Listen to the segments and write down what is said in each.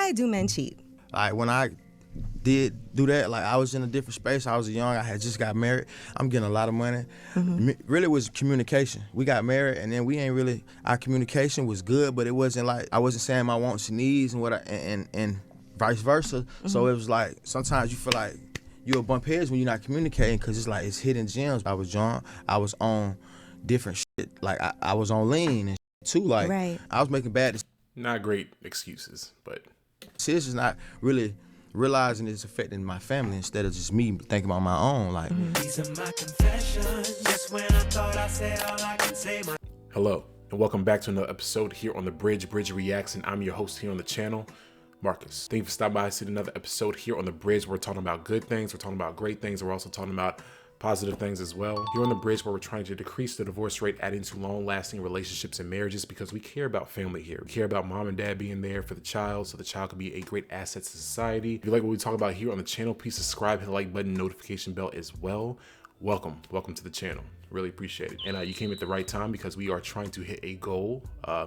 Why do men cheat? Like when I did do that, like I was in a different space. I was young. I had just got married. I'm getting a lot of money. Really, it was communication. We got married, and then we ain't really. Our communication was good, but it wasn't like I wasn't saying my wants and needs and and vice versa. So it was like sometimes you feel like you'll bump heads when you're not communicating because it's like it's hidden gems. I was young. I was on different shit. Like I was on lean and shit too. Like I was making bad decisions. Not great excuses, but decisions, not really realizing it's affecting my family instead of just me thinking about my own. Like These are my confessions. Just when I thought I said all I can say. hello, and welcome back to another episode here on The Bridge Reacts, and I'm your host here on the channel, Marcus. Thank you for stopping by to another episode here on The Bridge. We're talking about good things, we're talking about great things, we're also talking about positive things as well. Here on The Bridge, where we're trying to decrease the divorce rate, adding to long-lasting relationships and marriages, because we care about family here. We care about mom and dad being there for the child, so the child can be a great asset to society. If you like what we talk about here on the channel, please subscribe, hit the like button, notification bell as well. Welcome to the channel. Really appreciate it. And you came at the right time because we are trying to hit a goal.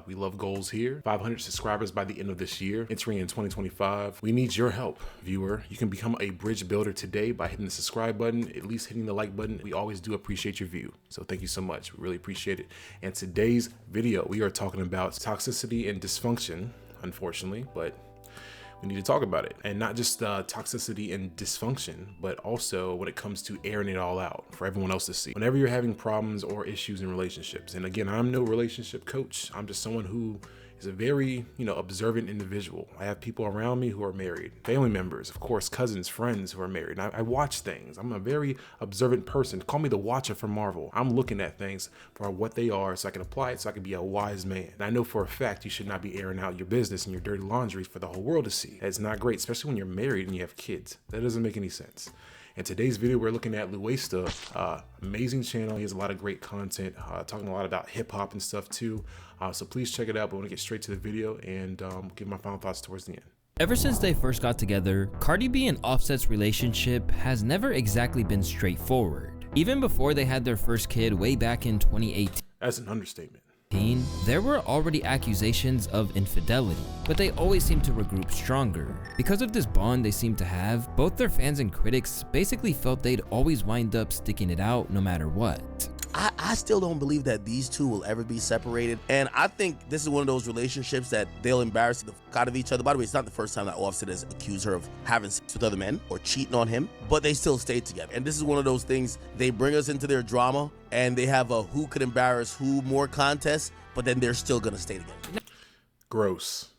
We love goals here. 500 subscribers by the end of this year, entering in 2025. We need your help, viewer. You can become a bridge builder today by hitting the subscribe button, at least hitting the like button. We always do appreciate your view. So thank you so much. We really appreciate it. And today's video, we are talking about toxicity and dysfunction, unfortunately, but we need to talk about it. And not just toxicity and dysfunction, but also when it comes to airing it all out for everyone else to see. Whenever you're having problems or issues in relationships, and again, I'm no relationship coach. I'm just someone who is a very, observant individual. I have people around me who are married, family members, of course, cousins, friends who are married. And I watch things. I'm a very observant person. Call me the watcher from Marvel. I'm looking at things for what they are so I can apply it, so I can be a wise man. And I know for a fact you should not be airing out your business and your dirty laundry for the whole world to see. That's not great, especially when you're married and you have kids. That doesn't make any sense. In today's video, we're looking at Luesta, amazing channel. He has a lot of great content, talking a lot about hip hop and stuff too. So please check it out. But I want to get straight to the video and give my final thoughts towards the end. Ever since they first got together, Cardi B and Offset's relationship has never exactly been straightforward. Even before they had their first kid way back in 2018. That's an understatement. There were already accusations of infidelity, but they always seemed to regroup stronger. Because of this bond they seemed to have, both their fans and critics basically felt they'd always wind up sticking it out no matter what. I still don't believe that these two will ever be separated. And I think this is one of those relationships that they'll embarrass the fuck out of each other. By the way, it's not the first time that Offset has accused her of having sex with other men or cheating on him, but they still stay together. And this is one of those things, they bring us into their drama and they have a who could embarrass who more contest, but then they're still gonna stay together. Gross.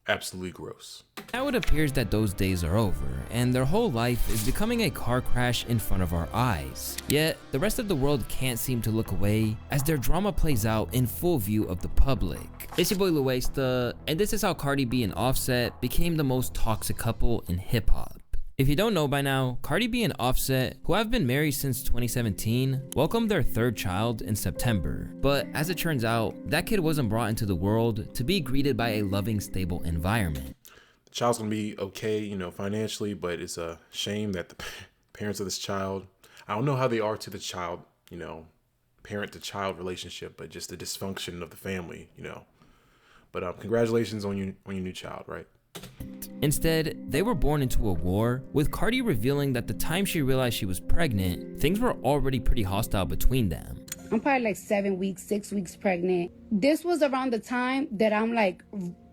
Absolutely gross. Now it appears that those days are over, and their whole life is becoming a car crash in front of our eyes. Yet, the rest of the world can't seem to look away as their drama plays out in full view of the public. It's your boy Luesta, and this is how Cardi B and Offset became the most toxic couple in hip-hop. If you don't know by now, Cardi B and Offset, who have been married since 2017, welcomed their third child in September. But as it turns out, that kid wasn't brought into the world to be greeted by a loving, stable environment. The child's gonna be okay, financially, but it's a shame that the parents of this child, I don't know how they are to the child, parent to child relationship, but just the dysfunction of the family, But congratulations on your new child, right? Instead, they were born into a war, with Cardi revealing that the time she realized she was pregnant, things were already pretty hostile between them. I'm probably like 7 weeks, 6 weeks pregnant. This was around the time that I'm like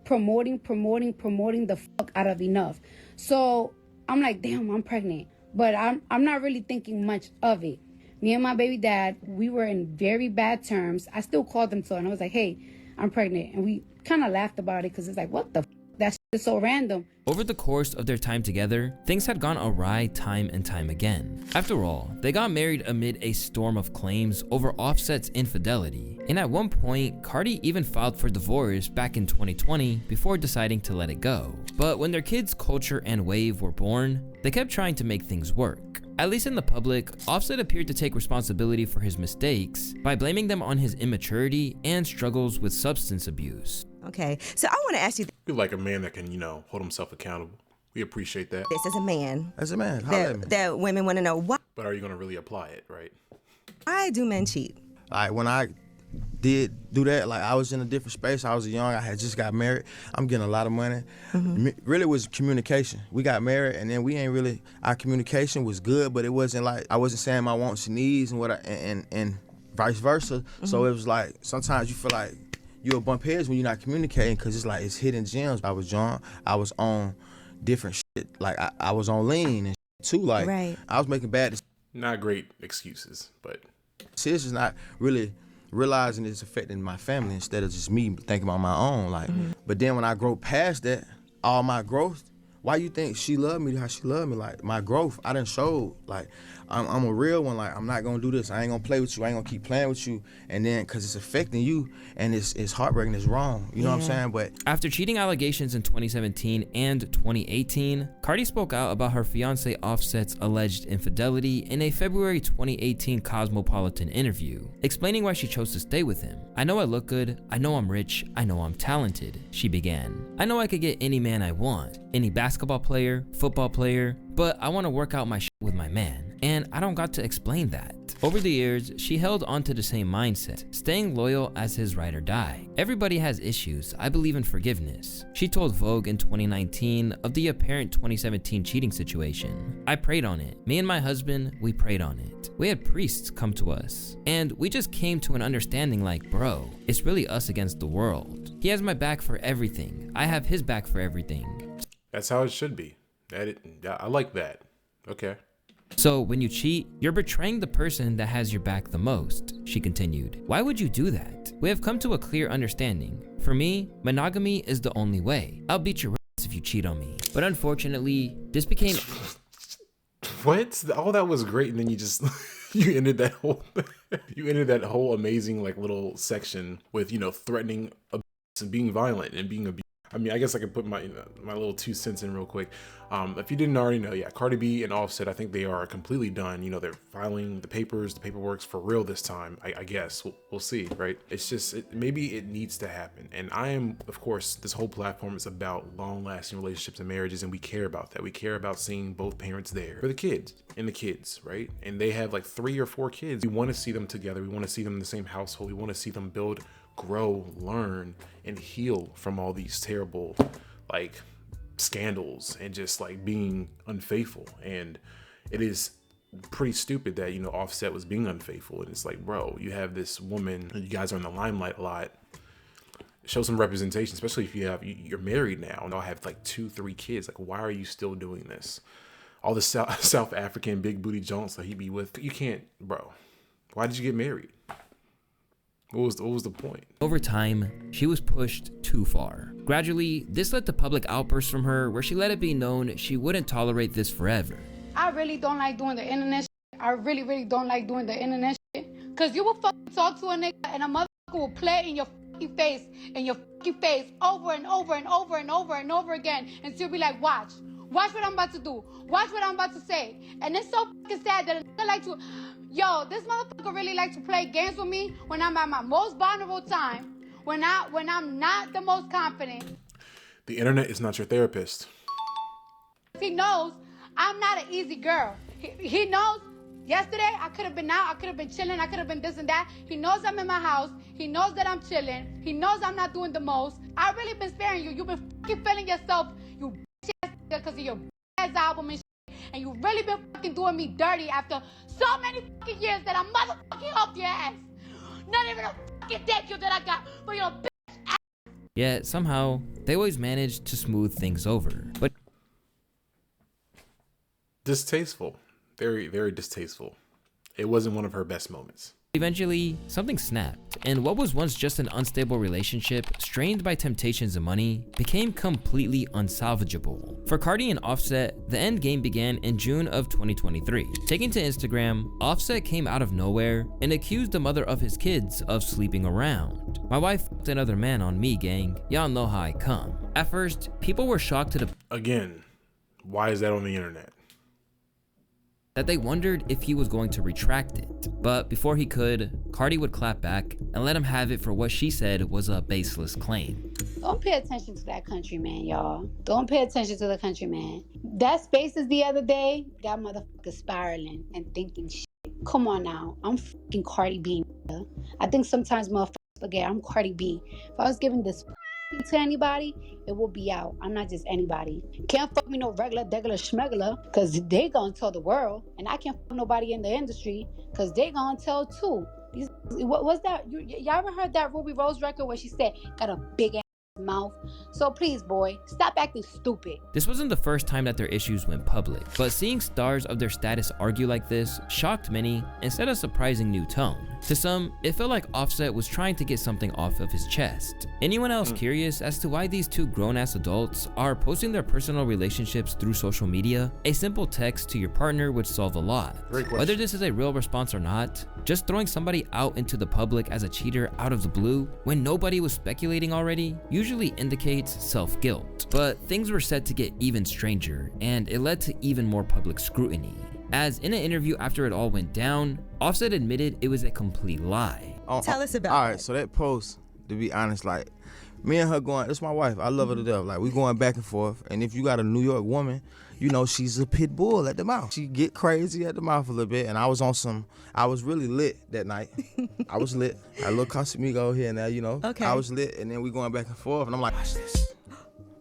promoting the fuck out of enough. So I'm like, damn, I'm pregnant. But I'm not really thinking much of it. Me and my baby dad, we were in very bad terms. I still called them and I was like, hey, I'm pregnant. And we kind of laughed about it because it's like, what the fuck? That shit is so random. Over the course of their time together, things had gone awry time and time again. After all, they got married amid a storm of claims over Offset's infidelity. And at one point, Cardi even filed for divorce back in 2020 before deciding to let it go. But when their kids Culture and Wave were born, they kept trying to make things work. At least in the public, Offset appeared to take responsibility for his mistakes by blaming them on his immaturity and struggles with substance abuse. Okay, so I want to ask you You're like a man that can, hold himself accountable. We appreciate that. this as a man. as a man, holla at me. That women want to know, But are you gonna really apply it, right? why do men cheat? Like when I did do that. Like, I was in a different space. I was young. I had just got married. I'm getting a lot of money. Really was communication. We got married, and then we ain't really, our communication was good, but it wasn't like, I wasn't saying my wants and needs and and vice versa. So it was like, sometimes you feel like you'll bump heads when you're not communicating, because it's like, it's hidden gems. I was young. I was on different shit. Like, I was on lean and shit too. Like, Right. I was making bad Not great excuses, but decisions, not really realizing it's affecting my family instead of just me thinking about my own. Like, but then when I grow past that, all my growth, why you think she loved me how she loved me? Like, my growth, I done showed. Like, I'm a real one. Like, I'm not gonna do this. I ain't gonna play with you. I ain't gonna keep playing with you. And then, cause it's affecting you, and it's heartbreaking. It's wrong. You know what I'm saying? But After cheating allegations in 2017 and 2018, Cardi spoke out about her fiance Offset's alleged infidelity in a February 2018 Cosmopolitan interview, explaining why she chose to stay with him. "I know I look good, I know I'm rich, I know I'm talented," she began. "I know I could get any man I want, any basketball player, football player, but I want to work out my shit with my man, and I don't got to explain that." Over the years, she held on to the same mindset, staying loyal as his ride or die. "Everybody has issues. I believe in forgiveness," she told Vogue in 2019 of the apparent 2017 cheating situation. "I prayed on it. Me and my husband, we prayed on it. We had priests come to us, and we just came to an understanding like, bro, it's really us against the world. He has my back for everything. I have his back for everything." that's how it should be. I like that. Okay. "So when you cheat, you're betraying the person that has your back the most," she continued. "Why would you do that? We have come to a clear understanding. For me, monogamy is the only way. I'll beat your ass if you cheat on me. But unfortunately, this became..." What? All that was great, and then you just you ended that whole amazing like little section with, you know, threatening abuse and being violent and being abused. I mean, I guess I could put my little 2 cents in real quick. If you didn't already know, yeah, Cardi B and Offset, I think they are completely done. You know, they're filing the paperwork's for real this time. I guess we'll see, right? It's just maybe it needs to happen. And I am, of course, this whole platform is about long-lasting relationships and marriages, and we care about that. We care about seeing both parents there for the kids, right? And they have like 3 or 4 kids. We want to see them together. We want to see them in the same household. We want to see them build, grow, learn, and heal from all these terrible like scandals and just like being unfaithful. And it is pretty stupid that, you know, Offset was being unfaithful, and it's like, bro, you have this woman, you guys are in the limelight a lot. Show some representation, especially if you're married now and I'll have like 2-3 kids. Like, why are you still doing this? All the South African big booty jonts that he be with, you can't, bro. Why did you get married? What was the point? Over time, she was pushed too far. Gradually, this led to public outbursts from her where she let it be known she wouldn't tolerate this forever. I really don't like doing the internet shit. I really, really don't like doing the internet shit. Cause you will fucking talk to a nigga and a motherfucker will play in your fucking face over and over and over and over and over again. And she'll be like, watch what I'm about to do. Watch what I'm about to say. And it's so fucking sad that a nigga like to, yo, this motherfucker really like to play games with me when I'm at my most vulnerable time, when I'm not the most confident. The internet is not your therapist. He knows I'm not an easy girl. He knows yesterday I could have been out, I could have been chilling, I could have been this and that. He knows I'm in my house. He knows that I'm chilling. He knows I'm not doing the most. I really been sparing you. You've been fucking feeling yourself, you bitch ass nigga, because of your ass album and shit. And you really been fucking doing me dirty after so many fucking years that I motherfucking helped your ass. Not even a fucking thank you that I got for your bitch ass. Yet somehow, they always managed to smooth things over. But Distasteful. Very, very distasteful. It wasn't one of her best moments. eventually, something snapped, and what was once just an unstable relationship, strained by temptations and money, became completely unsalvageable. For Cardi and Offset, the end game began in June of 2023. Taking to Instagram, Offset came out of nowhere and accused the mother of his kids of sleeping around. "My wife f***ed another man on me, gang. Y'all know how I come." At first, people were shocked to the Again, why is that on the internet? that they wondered if he was going to retract it. But before he could, Cardi would clap back and let him have it for what she said was a baseless claim. Don't pay attention to that countryman, y'all. Don't pay attention to the countryman. That Spaces the other day got motherfuckers spiraling and thinking shit. Come on now, I'm fucking Cardi B. I think sometimes motherfuckers again, I'm Cardi B. If I was giving this to anybody, it will be out. I'm not just anybody. Can't fuck me no regular, degular, schmegular, because they gonna tell the world. And I can't fuck nobody in the industry, because they gonna tell too. What was that? Y'all ever heard that Ruby Rose record where she said, got a big ass mouth? So please, boy, stop acting stupid. This wasn't the first time that their issues went public, but seeing stars of their status argue like this shocked many and set a surprising new tone. To some, it felt like Offset was trying to get something off of his chest. Anyone else curious as to why these two grown-ass adults are posting their personal relationships through social media? A simple text to your partner would solve a lot. Whether this is a real response or not, just throwing somebody out into the public as a cheater out of the blue when nobody was speculating already usually indicates self-guilt. But things were set to get even stranger, and it led to even more public scrutiny. As in an interview after it all went down, Offset admitted it was a complete lie. Tell us about All right, it. so that post, to be honest, like, me and her going, it's my wife. I love her to death. Like, we going back and forth. And if you got a New York woman, you know she's a pit bull at the mouth. She get crazy at the mouth a little bit. And I was really lit that night. I was lit. I had a little Casamigo here and there, you know. Okay. I was lit. And then we going back and forth. And I'm like, watch this.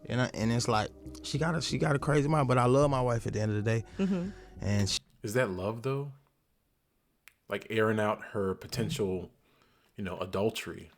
And it's like, she got a crazy mouth. But I love my wife at the end of the day. Mm-hmm. And Is that love though? Like airing out her potential, adultery.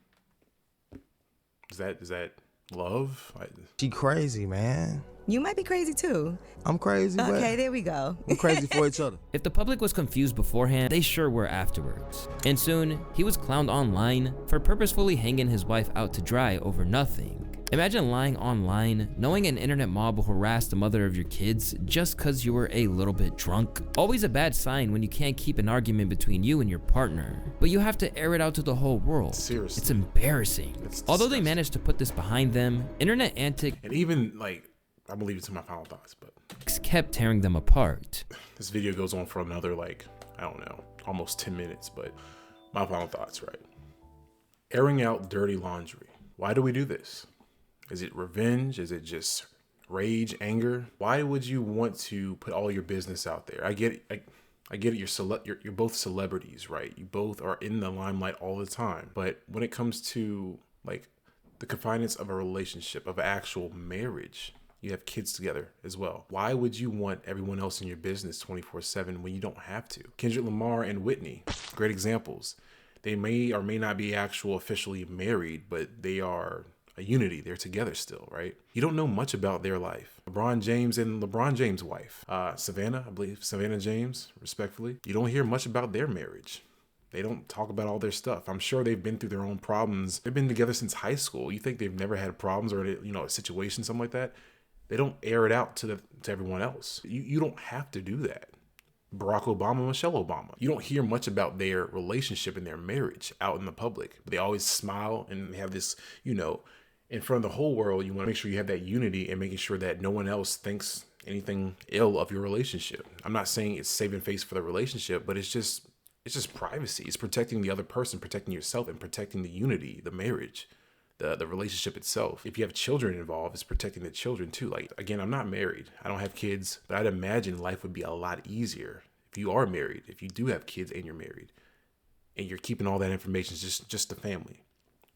Is that love? she crazy, man. You might be crazy too. I'm crazy, but Okay, there we go. we're crazy for each other. If the public was confused beforehand, they sure were afterwards. And soon, he was clowned online for purposefully hanging his wife out to dry over nothing. Imagine lying online, knowing an internet mob will harass the mother of your kids just cause you were a little bit drunk. Always a bad sign when you can't keep an argument between you and your partner, but you have to air it out to the whole world. Seriously. It's embarrassing. It's Although they disgusting. managed to put this behind them, internet antics And even I'm gonna leave it to my final thoughts, but kept tearing them apart. this video goes on for another almost 10 minutes, but my final thoughts, right? Airing out dirty laundry. Why do we do this? Is it revenge? Is it just rage, anger? Why would you want to put all your business out there? I get it. I get it. You're both celebrities, right? You both are in the limelight all the time. But when it comes to the confinements of a relationship, of an actual marriage, you have kids together as well. Why would you want everyone else in your business 24/7 when you don't have to? Kendrick Lamar and Whitney, great examples. They may or may not be officially married, but they are a unity. They're together still, right? You don't know much about their life. LeBron James and LeBron James' wife, Savannah, I believe, Savannah James, respectfully. You don't hear much about their marriage. They don't talk about all their stuff. I'm sure they've been through their own problems. They've been together since high school. You think they've never had problems or, a situation, something like that? They don't air it out to everyone else. You don't have to do that. Barack Obama, Michelle Obama. You don't hear much about their relationship and their marriage out in the public. But they always smile and have this, in front of the whole world. You want to make sure you have that unity and making sure that no one else thinks anything ill of your relationship. I'm not saying it's saving face for the relationship, but it's just privacy. It's protecting the other person, protecting yourself, and protecting the unity, the marriage, the relationship itself. If you have children involved, it's protecting the children too. Again, I'm not married. I don't have kids, but I'd imagine life would be a lot easier if you are married, if you do have kids and you're married, and you're keeping all that information, just the family.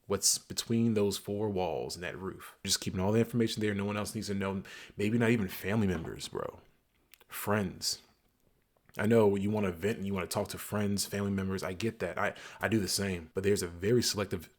What's between those four walls and that roof. Just keeping all the information there. No one else needs to know. Maybe not even family members, bro. Friends. I know you want to vent and you want to talk to friends, family members. I get that. I do the same. But there's a very selective,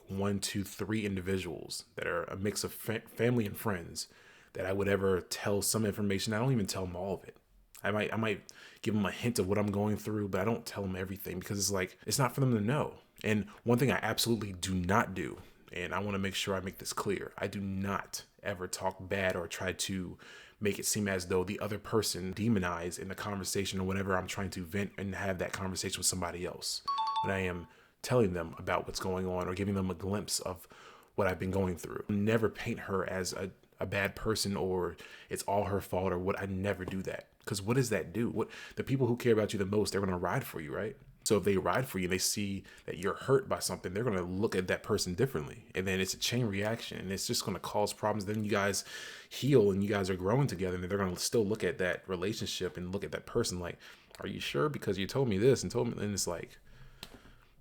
1, 2, 3 individuals that are a mix of family and friends that I would ever tell some information. I don't even tell them all of it. I might give them a hint of what I'm going through, but I don't tell them everything because it's not for them to know. And one thing I absolutely do not do, and I want to make sure I make this clear, I do not ever talk bad or try to make it seem as though the other person demonized in the conversation or whenever I'm trying to vent and have that conversation with somebody else. When I am telling them about what's going on or giving them a glimpse of what I've been going through. Never paint her as a bad person or it's all her fault or what. I never do that. Because what does that do? The people who care about you the most, they're going to ride for you, right? So if they ride for you and they see that you're hurt by something, they're going to look at that person differently. And then it's a chain reaction and it's just going to cause problems. Then you guys heal and you guys are growing together and they're going to still look at that relationship and look at that person like, are you sure? Because you told me this and told me, and it's like,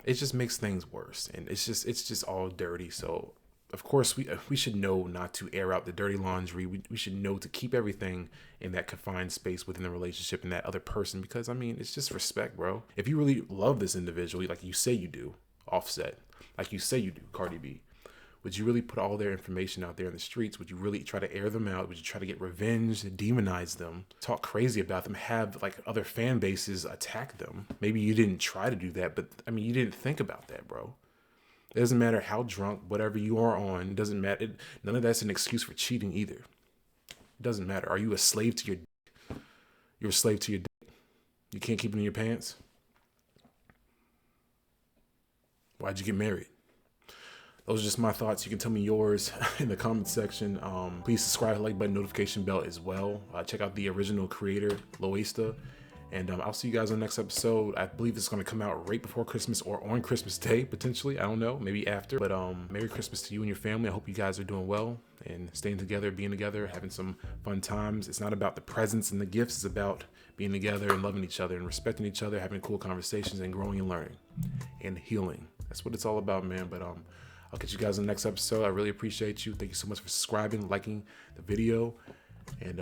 it just makes things worse, and it's just all dirty. So of course we should know not to air out the dirty laundry. We should know to keep everything in that confined space within the relationship and that other person, because I mean, it's just respect, bro. If you really love this individual, like you say you do, Offset, like you say you do, Cardi B, would you really put all their information out there in the streets? Would you really try to air them out? Would you try to get revenge, demonize them, talk crazy about them, have like other fan bases attack them? Maybe you didn't try to do that, but I mean, you didn't think about that, bro. It doesn't matter how drunk, whatever you are on, it doesn't matter. None of that's an excuse for cheating either. It doesn't matter. Are you a slave to your dick? You're a slave to your dick. You can't keep it in your pants? Why'd you get married? Those are just my thoughts. You can tell me yours in the comment section. Please subscribe, like button, notification bell as well. Check out the original creator, Loesta. And I'll see you guys on the next episode. I believe it's going to come out right before Christmas or on Christmas Day, potentially. I don't know, maybe after. But Merry Christmas to you and your family. I hope you guys are doing well and staying together, being together, having some fun times. It's not about the presents and the gifts. It's about being together and loving each other and respecting each other, having cool conversations and growing and learning and healing. That's what it's all about, man. But I'll catch you guys in the next episode. I really appreciate you. Thank you so much for subscribing, liking the video, and